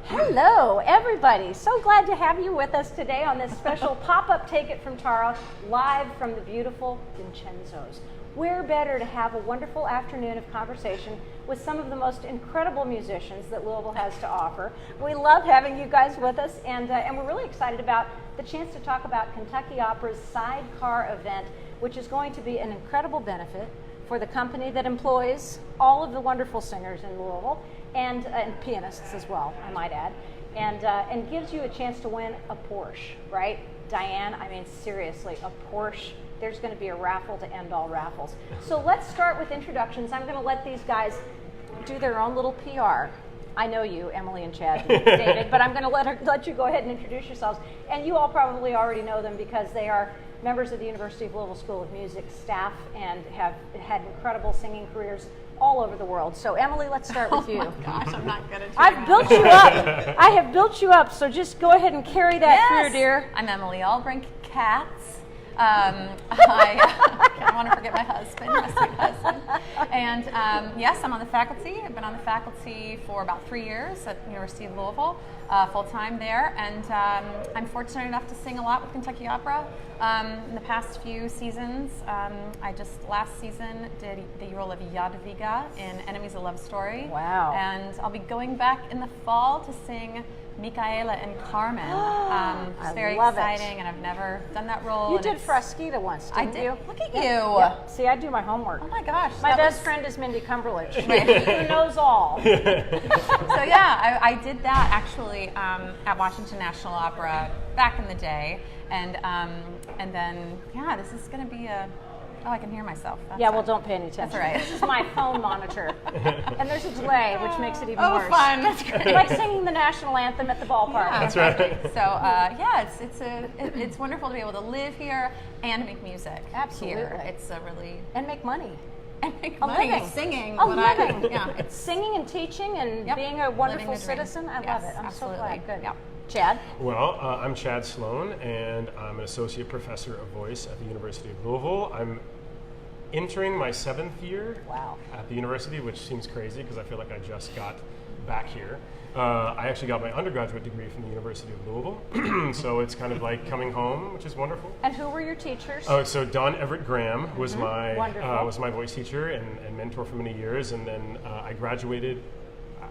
Hello, everybody. So glad to have you with us today on this special pop-up Take It From Tara, live from the beautiful Vincenzo's. Where better to have a wonderful afternoon of conversation with some of the most incredible musicians that Louisville has to offer. We love having you guys with us, and we're really excited about the chance to talk about Kentucky Opera's Sidecar event, which is going to be an incredible benefit for the company that employs all of the wonderful singers in Louisville, and pianists as well, I might add, and gives you a chance to win a Porsche, right? Diane, I mean, seriously, a Porsche. There's going to be a raffle to end all raffles. So let's start with introductions. I'm going to let these guys do their own little PR. I know you, Emily and Chad, David, but I'm going to let you go ahead and introduce yourselves. And you all probably already know them because they are members of the University of Louisville School of Music staff and have had incredible singing careers all over the world. So Emily, let's start with you. Oh my gosh, I'm not good at I've built you up. I have built you up, so just go ahead and carry that through, dear. I'm Emily Albrink-Katz. I don't want to forget my husband, my sweet husband. And yes, I'm on the faculty. I've been on the faculty for about 3 years at the University of Louisville, full-time there. And I'm fortunate enough to sing a lot with Kentucky Opera. In the past few seasons, I just last season did the role of Jadwiga in Enemies: A Love Story. Wow. And I'll be going back in the fall to sing Micaela and Carmen. It's very exciting, and I've never done that role. You did Frasquita once, didn't you? Look at you. Yeah. See, I do my homework. Oh my gosh. My best friend is Mindy Cumberledge, who knows all. So yeah, I did that actually at Washington National Opera back in the day, and then yeah, this is going to be a. Oh, I can hear myself. Yeah, well, don't pay any attention. That's all right. This is my phone monitor. And there's a delay, which makes it even worse. Oh, fun. That's great. Like singing the national anthem at the ballpark. Yeah, that's right. So, yeah, it's wonderful to be able to live here and make music. Absolutely. Here. It's a really... And make money. And make A money. living. Singing. A living. Yeah, it's singing and teaching and Yep. being a wonderful Living the dream. citizen. I Yes, love it. I'm absolutely. so glad. Good. Yep. Chad? Well, I'm Chad Sloan, and I'm an associate professor of voice at the University of Louisville. I'm entering my 7th year at the university, which seems crazy because I feel like I just got back here. I actually got my undergraduate degree from the University of Louisville, so it's kind of like coming home, which is wonderful. And who were your teachers? Oh, so Don Everett Graham was Wonderful. my voice teacher and mentor for many years, and then I graduated.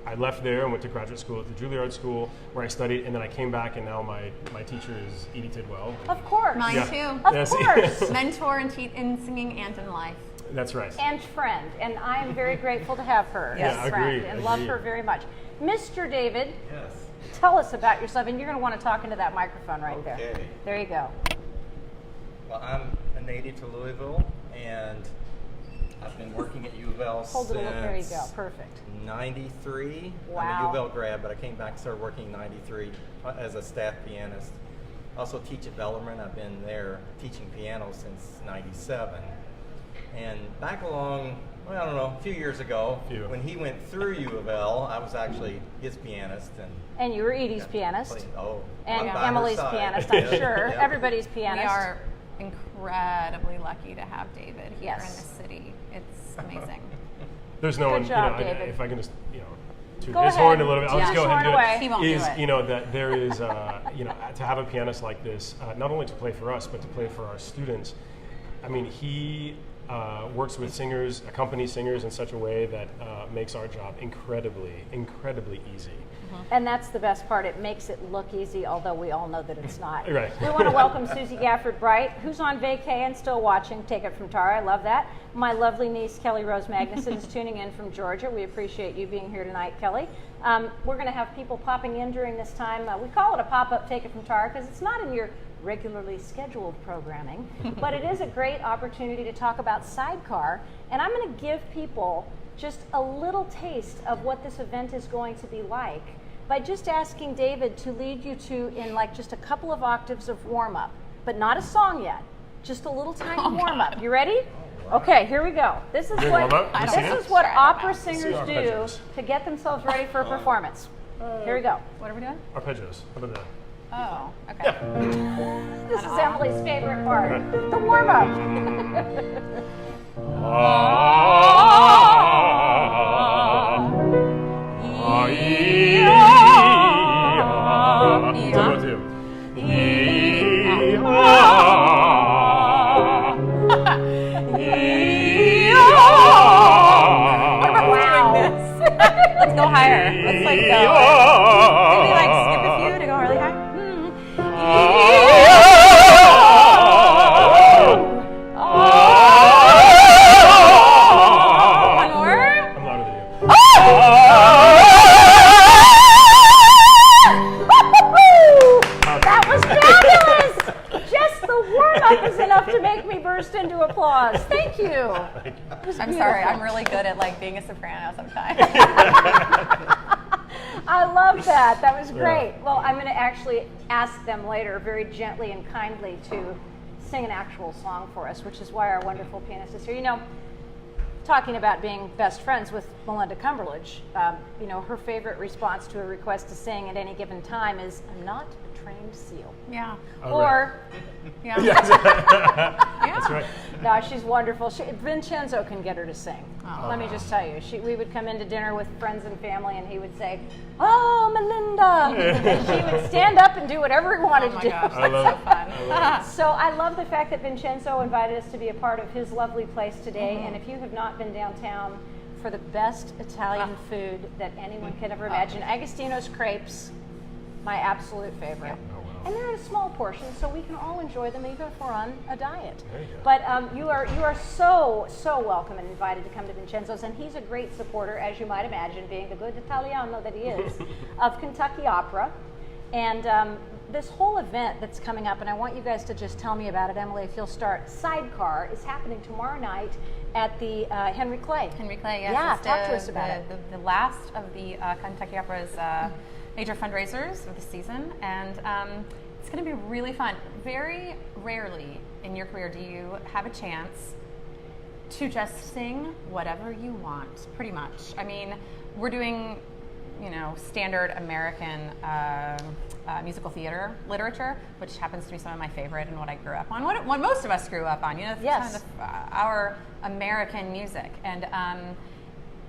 I left there and went to graduate school at the Juilliard School where I studied, and then I came back, and now my teacher is Edie Tidwell. Of course. Mine Yeah. too. Of Yes. course. Mentor in singing and in life. That's right. And friend. And I am very grateful to have her Yes. as Yeah, friend agreed, and love agreed. her very much. Mr. David, Yes. tell us about yourself, and you're going to want to talk into that microphone right there. Okay. There you go. Well, I'm a native to Louisville, and I've been working at U of L Hold it a little. There you go. since Perfect. 93. Wow. I'm a U of L grad, but I came back and started working in 93 as a staff pianist. Also teach at Bellarmine. I've been there teaching piano since 97. And back along, well, I don't know, a few years ago, when he went through U of L, I was actually his pianist. And you were Edie's pianist. And I'm by her Emily's side. pianist, I'm Yeah. sure. Yeah. Everybody's pianist. We are incredibly lucky to have David here Yes. in this city. It's amazing. There's no Good one, job, you know, David. if I can just, toot Go his ahead. horn a little bit. I'll Toot just go his ahead and horn do away. it. He won't do it. That there is, to have a pianist like this, not only to play for us, but to play for our students. I mean, he works with singers, accompanies singers in such a way that makes our job incredibly easy. And that's the best part. It makes it look easy, although we all know that it's not. Right. We want to welcome Susie Gafford-Bright, who's on vacay and still watching Take It From Tara. I love that. My lovely niece, Kelly Rose Magnuson, is tuning in from Georgia. We appreciate you being here tonight, Kelly. We're going to have people popping in during this time. We call it a pop-up Take It From Tara because it's not in your regularly scheduled programming, but it is a great opportunity to talk about Sidecar. And I'm going to give people just a little taste of what this event is going to be like by just asking David to lead you to in like just a couple of octaves of warm-up, but not a song yet, just a little tiny warm-up. You ready? Okay, here we go. This is what opera singers do arpeggios to get themselves ready for a performance. Here we go. What are we doing? Arpeggios. How about that? Oh, okay. This is Emily's favorite part, the warm-up. higher. Let's like go. Maybe like skip a few to go really high. One more. I'm louder than you. That was fabulous! Just the warm-up is enough to make me burst into applause. Thank you. I'm sorry, I'm really good at like being a soprano sometimes. I love that. That was great. Well, I'm going to actually ask them later very gently and kindly to sing an actual song for us, which is why our wonderful pianist is here. You know, talking about being best friends with Melinda Cumberledge, you know, her favorite response to a request to sing at any given time is, "I'm not a trained seal." Yeah. Or, Yeah. That's right. no, she's wonderful. Vincenzo can get her to sing. Oh. Let me just tell you, we would come into dinner with friends and family, and he would say, "Oh, Melinda," and she would stand up and do whatever he wanted to do. Gosh, I love it. fun. So I love the fact that Vincenzo invited us to be a part of his lovely place today. And if you have not been downtown for the best Italian food that anyone could ever imagine, Agostino's crepes, my absolute favorite. And they're in a small portion, so we can all enjoy them even if we're on a diet. There you go. But you are so welcome and invited to come to Vincenzo's, and he's a great supporter, as you might imagine, being the good Italiano that he is, of Kentucky Opera. And this whole event that's coming up, and I want you guys to just tell me about it, Emily, if you'll start. Sidecar is happening tomorrow night at the Henry Clay. Henry Clay, yes. Yeah, it's talk to us about it. The last of the Kentucky Opera's major fundraisers of the season, and it's going to be really fun. Very rarely in your career do you have a chance to just sing whatever you want, pretty much. I mean, we're doing, you know, standard American musical theater literature, which happens to be some of my favorite and what I grew up on, what most of us grew up on, you know, Yes. kind of our American music. And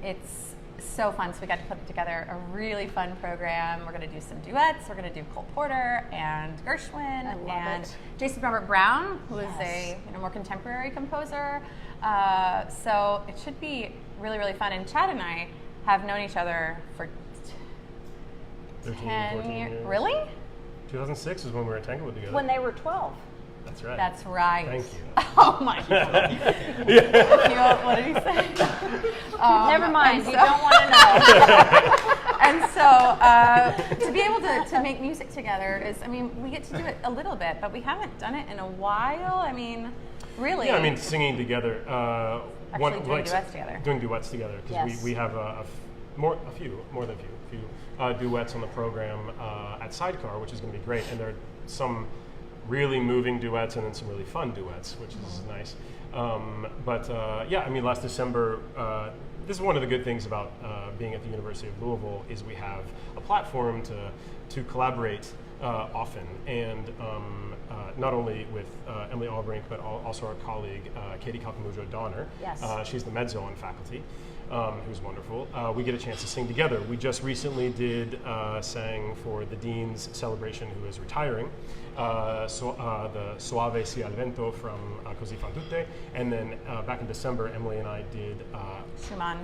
it's so fun. So we got to put together a really fun program. We're going to do some duets. We're going to do Cole Porter and Gershwin and Jason Robert Brown, who is a more contemporary composer. So it should be really, really fun. And Chad and I have known each other for 10 years. Really? 2006 is when we were in Tanglewood together. When they were 12. That's right. That's right. Thank you. Oh my God. What did he say? Never mind, so, you don't want to know. And so to be able to make music together is, I mean, we get to do it a little bit, but we haven't done it in a while. I mean, really. Yeah, I mean, singing together. Actually doing duets together. Doing duets together, because Yes. we have more than a few duets on the program at Sidecar, which is going to be great. And there are some really moving duets and then some really fun duets, which is nice. Yeah, I mean, last December, this is one of the good things about being at the University of Louisville is we have a platform to collaborate often, and not only with Emily Albrink, but also our colleague Katie Calcamujo-Donner. Yes. She's the mezzo on faculty, who's wonderful. We get a chance to sing together. We just recently sang for the dean's celebration, who is retiring, the Soave sia il vento from Così fan tutte, and then back in December, Emily and I did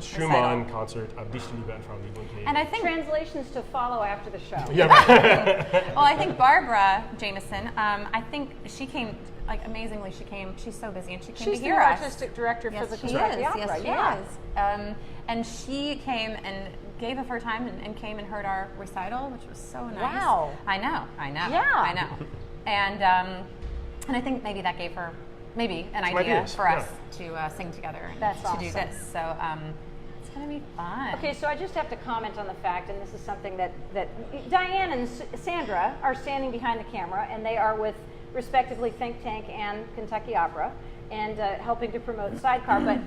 Schumann concert of Die Liebe und Frau Liebling. And I think Translations to follow after the show. Yeah, right. well, I think Barbara Jameson, I think she came, like amazingly, she's so busy, and she came She's to the hear us. artistic director for the She Kentucky is. Opera. Yes, she is. And she came and gave of her time and came and heard our recital, which was so nice. Wow. I know. Yeah. I know. And I think maybe that gave her an Some idea ideas, for us to sing together and That's to do awesome. this. So it's going to be fun. Okay, so I just have to comment on the fact, and this is something that Diane and Sandra are standing behind the camera, and they are with respectively Think Tank and Kentucky Opera, and helping to promote Sidecar. But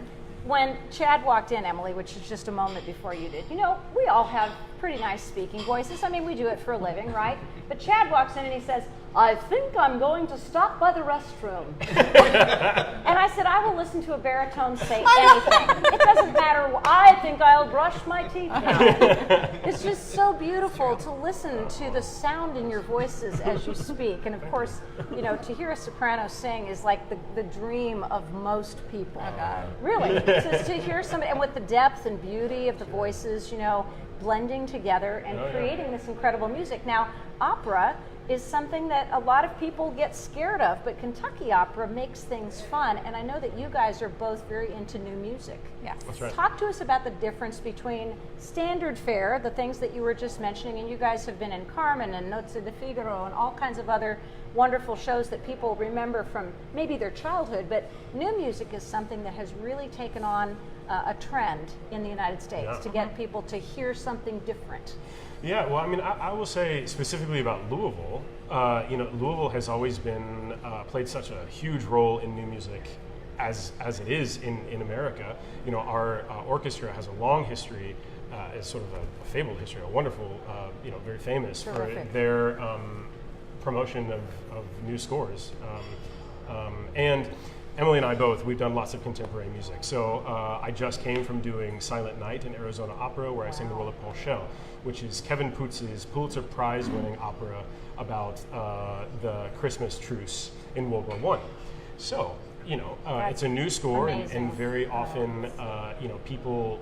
when Chad walked in, Emily, which is just a moment before you did, you know, we all have pretty nice speaking voices. I mean, we do it for a living, right? But Chad walks in and he says, "I think I'm going to stop by the restroom." And I said, "I will listen to a baritone say anything. It doesn't matter. I think I'll brush my teeth now." It's just so beautiful to listen to the sound in your voices as you speak. And of course, you know, to hear a soprano sing is like the dream of most people. Oh, God. Really, to hear somebody, and with the depth and beauty of the voices, you know, blending together and creating this incredible music. Now, opera is something that a lot of people get scared of, but Kentucky opera makes things fun, and I know that you guys are both very into new music. Yes. That's right. Talk to us about the difference between standard fare, the things that you were just mentioning, and you guys have been in Carmen and Nozze di Figaro and all kinds of other wonderful shows that people remember from maybe their childhood, but new music is something that has really taken on a trend in the United States to get people to hear something different. Yeah, well, I mean, I will say specifically about Louisville, Louisville has always been, played such a huge role in new music as it is in America. You know, our orchestra has a long history, it's sort of a fabled history, a wonderful, very famous for their promotion of new scores. And Emily and I both, we've done lots of contemporary music. So I just came from doing Silent Night in Arizona Opera, where I sang the role of Paul Schell, which is Kevin Putz's Pulitzer Prize-winning opera about the Christmas truce in World War I. So, it's a new score, and very often, people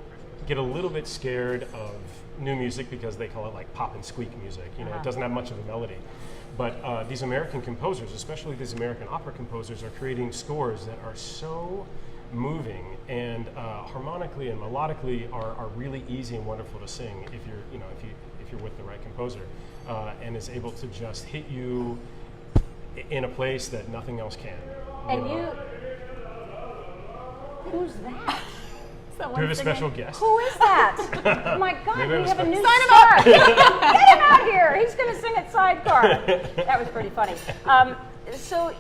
get a little bit scared of new music because they call it like pop and squeak music. It doesn't have much of a melody. But these American composers, especially these American opera composers, are creating scores that are so moving and harmonically and melodically are really easy and wonderful to sing if you're with the right composer, and is able to just hit you in a place that nothing else can. And who's that? Do we have a special guest? Who is that? Oh my God, Maybe we have a new Sign star. Get him out here. He's going to sing at Sidecar. That was pretty funny. So,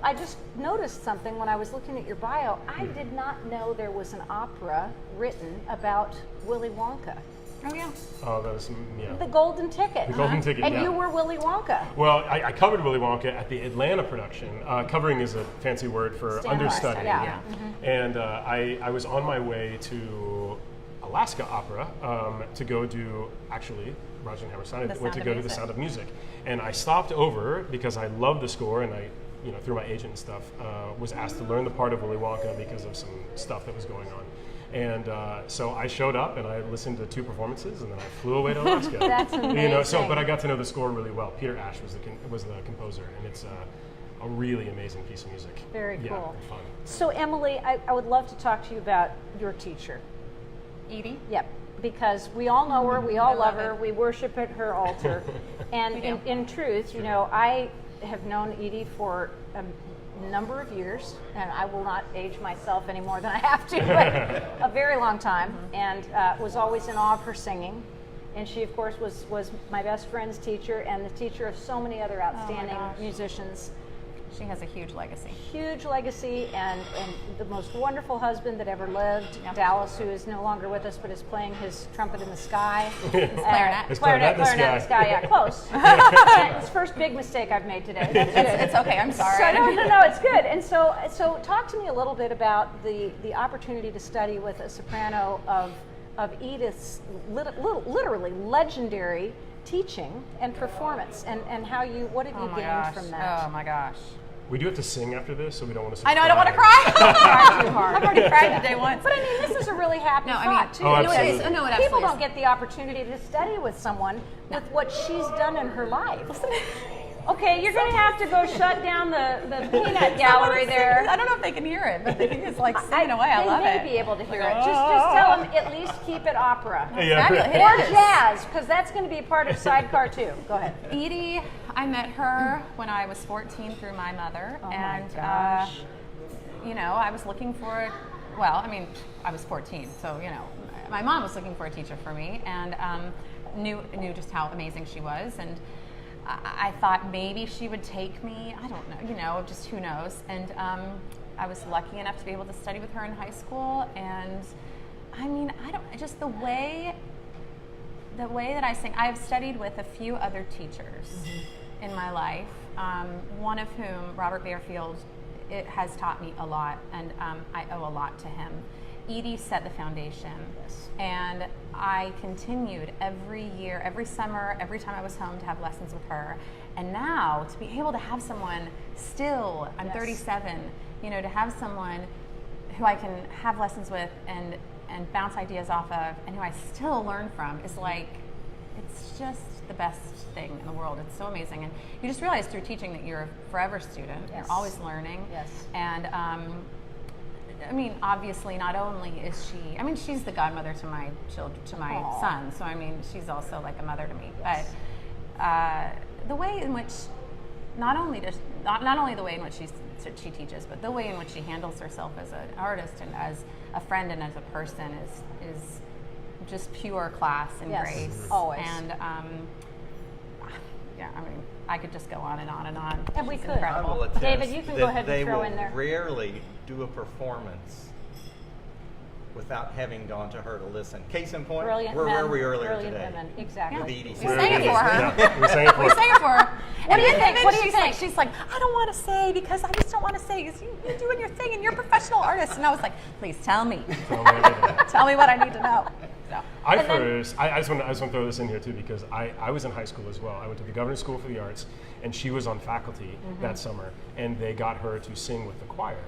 I just noticed something when I was looking at your bio. I did not know there was an opera written about Willy Wonka. Oh, yeah. Oh, that was, The Golden Ticket. The Golden Ticket, And yeah. you were Willy Wonka. Well, I covered Willy Wonka at the Atlanta production. Covering is a fancy word for understudy. Yeah. And I was on my way to Alaska Opera to go do, actually, Rajan and Hammerstein went to go to The Sound of Music. And I stopped over because I loved the score, and I, through my agent and stuff, was asked to learn the part of Willy Wonka because of some stuff that was going on. And so I showed up and I listened to 2 performances, and then I flew away to Alaska. That's amazing. But I got to know the score really well. Peter Ash was the composer, and it's a really amazing piece of music. Very cool. Yeah, fun. So Emily, I would love to talk to you about your teacher. Edie? Yep, because we all know her, we all love her, we worship at her altar. And in truth, I have known Edie for a number of years, and I will not age myself any more than I have to, but a very long time, and was always in awe of her singing. And she, of course, was my best friend's teacher and the teacher of so many other outstanding musicians. She has a huge legacy. Huge legacy, and the most wonderful husband that ever lived, Dallas, who is no longer with us, but is playing his trumpet in the sky. Clarinet. Clarinet in the sky, yeah, close. It's the first big mistake I've made today. That's good. It's okay, I'm sorry. So, no, it's good. And so talk to me a little bit about the opportunity to study with a soprano of Edith's literally legendary teaching and performance, and what have you gained from that? Oh my gosh. We do have to sing after this, so we don't want to. I know, I don't want to cry. Cry too hard. I've already cried today once. But I mean, this is a really happy thought, too. Oh, absolutely. It absolutely People don't is. get the opportunity to study with someone with what she's done in her life. Okay, you're going to have to go shut down the peanut gallery there. I don't know if they can hear it, but they can just like sing away. I love it. They may be able to hear it. Just tell them at least keep it opera. Yeah. Or jazz, because that's going to be part of Sidecar too. Go ahead. Edie, I met her when I was 14 through my mother. Oh and, my gosh. I was looking for, I was 14, so, my mom was looking for a teacher for me, and knew just how amazing she was. And I thought maybe she would take me. I don't know, just who knows. And I was lucky enough to be able to study with her in high school. And I mean, just the way that I sing. I've studied with a few other teachers in my life. One of whom, Robert Bearfield, it has taught me a lot, and I owe a lot to him. Edie set the foundation, and I continued every year, every summer, every time I was home to have lessons with her. And now to be able to have someone I'm 37, to have someone who I can have lessons with and and bounce ideas off of, and who I still learn from, is like, it's just the best thing in the world. It's so amazing. And you just realize through teaching that you're a forever student. Yes. You're always learning. Yes. And I mean, obviously, not only is she, I mean, she's the godmother to my children, to my Aww. son. So I mean, she's also like a mother to me. Yes. But the way in which, not only the way in which she teaches, but the way in which she handles herself as an artist and as a friend and as a person is just pure class and Yes, grace. always. And yeah, I mean, I could just go on and on and on. And we She's could. incredible. I will attest David, you can go that ahead and they throw will in there. rarely do a performance without having gone to her to listen. Case in point, Brilliant where men, were we earlier brilliant today? women. Exactly. With We Edie. sang it for her. Yeah, we sang it for We sang it for her. What do you think? And What do you she's think? Like, she's like, I don't want to say because I just don't want to say because you're doing your thing and you're a professional artist. And I was like, please tell me. Tell me what I need to know. So. I just want to throw this in here too because I was in high school as well. I went to the Governor's School for the Arts, and she was on faculty that summer, and they got her to sing with the choir.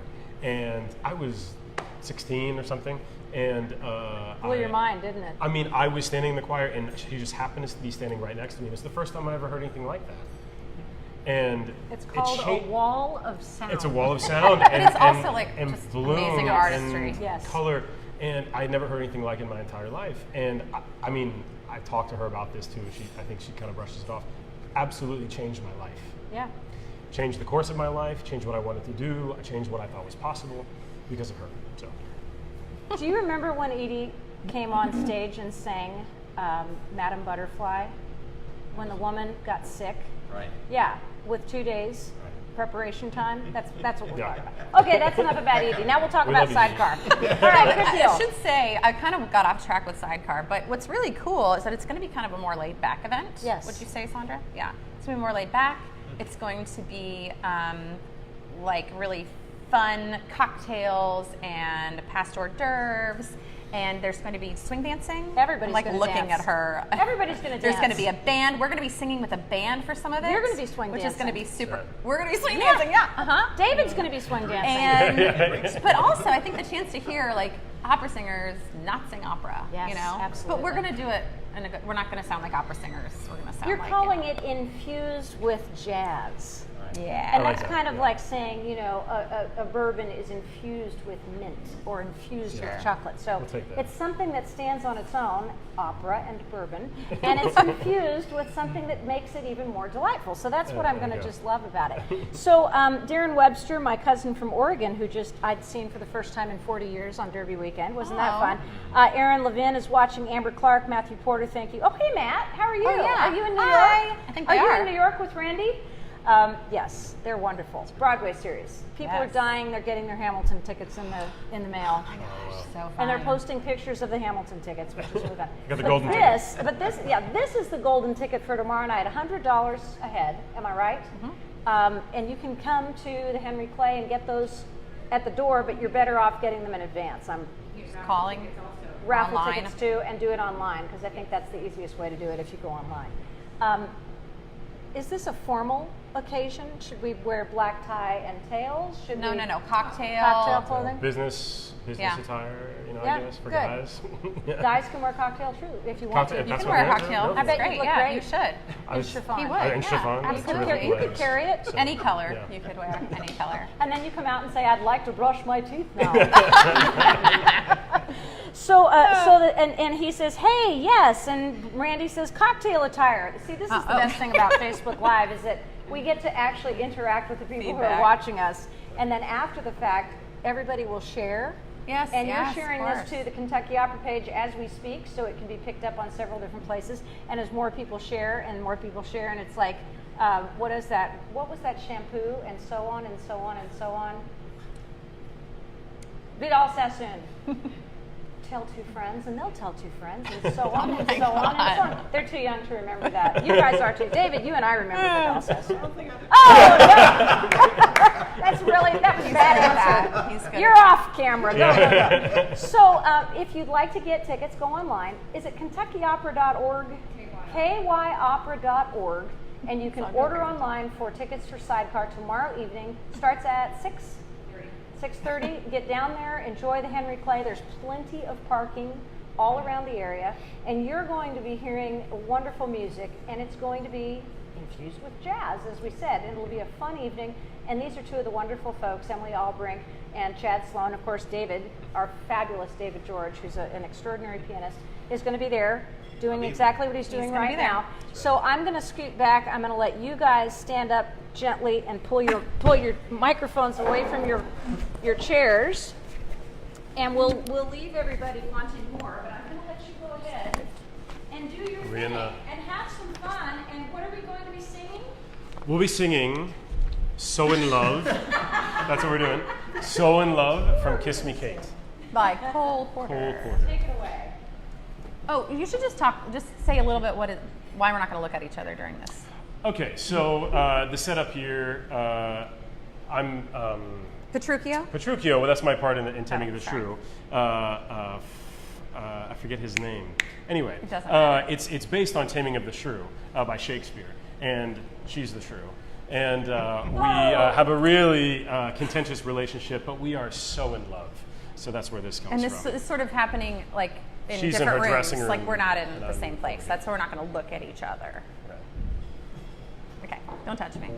And I was 16 or something, and Blew your mind, didn't it? I mean, I was standing in the choir, and she just happened to be standing right next to me. It's the first time I ever heard anything like that. And It's called a wall of sound. It's a wall of sound, But and, it's also, like, and just bloom amazing artistry. and Yes. color. And I never heard anything like it in my entire life. And I mean, I talked to her about this too. I think she kind of brushes it off. Absolutely changed my life. Yeah. Changed the course of my life. Changed what I wanted to do. I changed what I thought was possible because of her. So. Do you remember when Edie came on stage and sang Madam Butterfly? When the woman got sick? Right. Yeah, with 2 days preparation time. That's what we're Yeah. talking about. Okay, that's enough about Edie. Now we'll talk We about love Edie. Sidecar. All right, good deal. I should say, I kind of got off track with Sidecar, but what's really cool is that it's going to be kind of a more laid back event. Yes. Would you say, Sandra? Yeah. It's going to be more laid back. It's going to be like really fun cocktails and past hors d'oeuvres. And there's going to be swing dancing. Everybody's I'm like gonna looking dance. at her. Everybody's going to dance. There's going to be a band. We're going to be singing with a band for some of it. You're gonna be swing which is going to be dancing. super. Right. We're going to be swing dancing. Yeah. Uh-huh. David's going to be swing dancing. And but also, I think the chance to hear like opera singers not sing opera. Yes, you know. absolutely. But we're going to do it. We're not going to sound like opera singers. We're going to sound You're like calling you know. it infused with jazz. Yeah. And I like that's that, kind of yeah. like saying, you know, a bourbon is infused with mint or infused Sure. with chocolate. So We'll take that. it's something that stands on its own, opera and bourbon, and it's infused with something that makes it even more delightful. So that's what I'm going to Yeah. just love about it. So Darren Webster, my cousin from Oregon, who I'd seen for the first time in 40 years on Derby weekend. Wasn't that Oh. fun? Aaron Levin is watching. Amber Clark, Matthew Porter, thank you. Oh, hey, Matt. How are you? Oh, yeah. Are you in New Hi. York? I think are we you are. in New York with Randy? Yes, they're wonderful. It's a Broadway series. People are Yes. dying. They're getting their Hamilton tickets in the mail, So fun. and they're posting pictures of the Hamilton tickets, which is really fun. Got the But golden this, but this is the golden ticket for tomorrow night. $100 a head. Am I right? And you can come to the Henry Clay and get those at the door, but you're better off getting them in advance. I'm calling. raffle Online. tickets too, and do it online because I think that's the easiest way to do it if you go online. Is this a formal occasion? Should we wear black tie and tails? Should No, we no. Cocktail. Cocktail clothing? Business Yeah. attire, you know, Yeah, I guess, for good. guys. Yeah. Guys can wear cocktail too if you want Cocktail- to. You That's can what wear a we're cocktail. doing. I bet That's you'd great. look Yeah, great. you should. I was- chiffon. He would. And yeah. chiffon. Absolutely. terrific You could legs. carry it. So, Any color yeah. you could wear. Any color. And then you come out and say, "I'd like to brush my teeth now." And he says, "Hey, yes," and Randy says, "Cocktail attire." See, this is the best thing about Facebook Live is that we get to actually interact with the people who are Feedback. watching us, and then after the fact, everybody will share. Yes, And yes, you're sharing of this course. to the Kentucky Opera page as we speak, so it can be picked up on several different places. And as more people share, and it's like, what is that? What was that shampoo? And so on and so on and so on. Vidal Sassoon. Tell two friends, and they'll tell two friends, and so on and so on and so on. They're too young to remember that. You guys are too. David, you and I remember Vidal Sassoon. Oh no! That was a bad answer. He's good. You're off camera. Go. So if you'd like to get tickets, go online. Is it KentuckyOpera.org? KYOpera.org. And you can order online for tickets for Sidecar tomorrow evening. Starts at 6:30. 6:30, get down there, enjoy the Henry Clay. There's plenty of parking all around the area, and you're going to be hearing wonderful music, and it's going to be infused with jazz, as we said, and it'll be a fun evening. And these are two of the wonderful folks, Emily Albrink and Chad Sloan. Of course, David, our fabulous David George, who's an extraordinary pianist, is going to be there doing exactly what he's doing right now. So I'm going to scoot back. I'm going to let you guys stand up gently and pull your microphones away from your chairs, and we'll leave everybody wanting more. But I'm going to let you go ahead and do your thing and have some fun. And what are we going to be singing? We'll be singing "So in Love." That's what we're doing. "So in Love" from "Kiss Me, Kate." By Cole Porter. Cole Porter. Take it away. Oh, you should just say a little bit why we're not going to look at each other during this. Okay, so the setup here, I'm Petruchio? Petruchio. Well, that's my part in Taming of the sorry. Shrew. I forget his name. Anyway, It doesn't matter. it's based on Taming of the Shrew by Shakespeare, and she's the shrew. And we have a really contentious relationship, but we are so in love. So that's where this comes And this from. is sort of happening like in She's in different her rooms. dressing room, Like we're not in and the I'm same place. over That's why we're not going to look at each other. Right. Okay, don't touch me.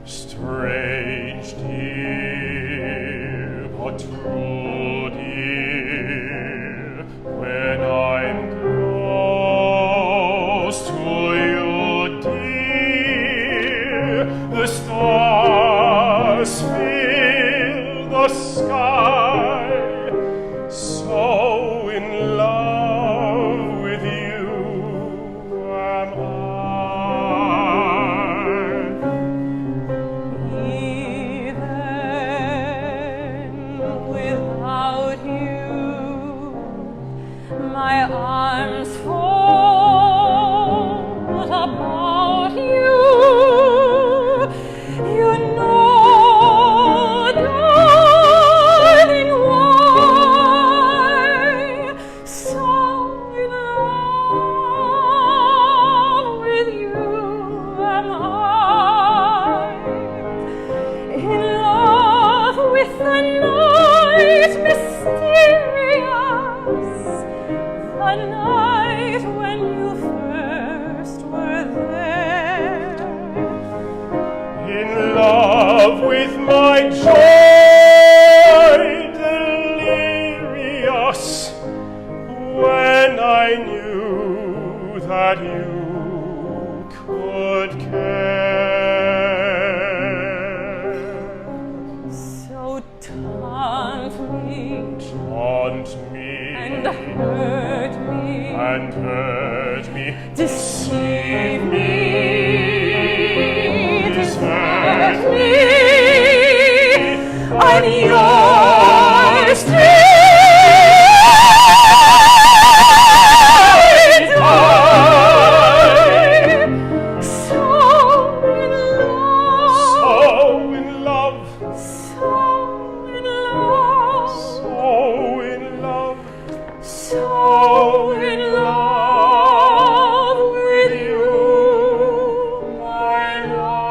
Strange dear, but true dear, when I'm close to you, dear, the stars fill the sky, so in love with you am I. My arms fold about you. You know, darling, why so in love with you am I. In love with the night mysterious, the night when you first were there. In love with my joy delirious, when I knew that you could care. So taunt me Taunt me and hurt me, deceive me, desert me. I'm yours till I die. So in love, so in love, so in love. so in love. So in love with you, my love.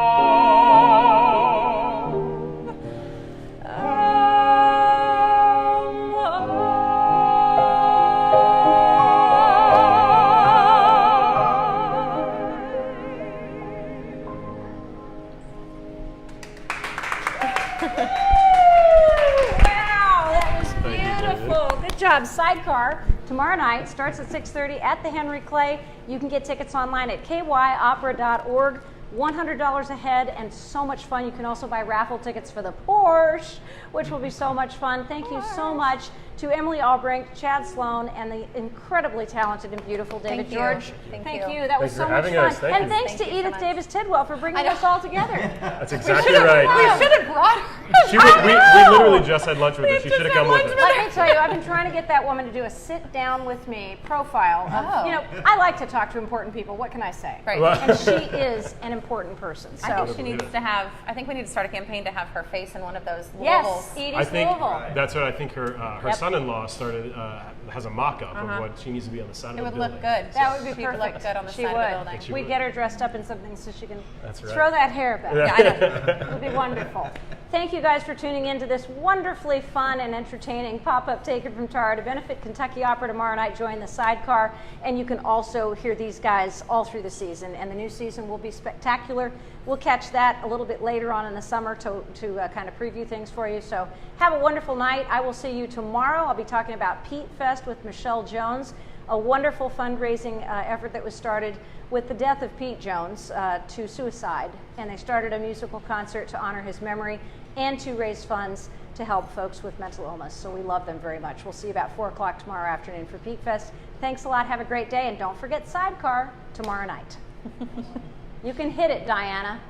Wow, that was Thank you, beautiful. Good job. Sidecar tomorrow night starts at 6:30 at the Henry Clay. You can get tickets online at kyopera.org. $100 a head and so much fun. You can also buy raffle tickets for the Porsche, which will be so much fun. Thank you so much to Emily Albrink, Chad Sloan, and the incredibly talented and beautiful David Thank you. George. Thank you. That was Thanks for so much having fun. us. Thank And you. thanks Thank to you so Edith much. Davis Tidwell for bringing I know. us all together. That's exactly right. We should have brought her. We literally just had lunch with her. She should have come with us. Let me tell you, I've been trying to get that woman to do a sit down with me profile. Of, you know, I like to talk to important people. What can I say? Right. And she is an important person. So. I think she needs to have. I think we need to start a campaign to have her face in one of those Yes, Louisvilles. Edie's I think Louisville. that's what I think her son-in-law started has a mock-up of what she needs to be on the side It of the would building. look good. That would be She would perfect. look good on the she side would. of the building. She We'd would. get her dressed up in something so she can That's right. throw that hair back. Yeah, I know. It would be wonderful. Thank you guys for tuning in to this wonderfully fun and entertaining pop-up taken from Tara to benefit Kentucky Opera tomorrow night. Join the Sidecar, and you can also hear these guys all through the season. And the new season will be spectacular. We'll catch that a little bit later on in the summer to kind of preview things for you. So have a wonderful night. I will see you tomorrow. I'll be talking about Pete Fest with Michelle Jones, a wonderful fundraising effort that was started with the death of Pete Jones to suicide. And they started a musical concert to honor his memory and to raise funds to help folks with mental illness. So we love them very much. We'll see you about 4 o'clock tomorrow afternoon for Pete Fest. Thanks a lot. Have a great day. And don't forget Sidecar tomorrow night. You can hit it, Diana.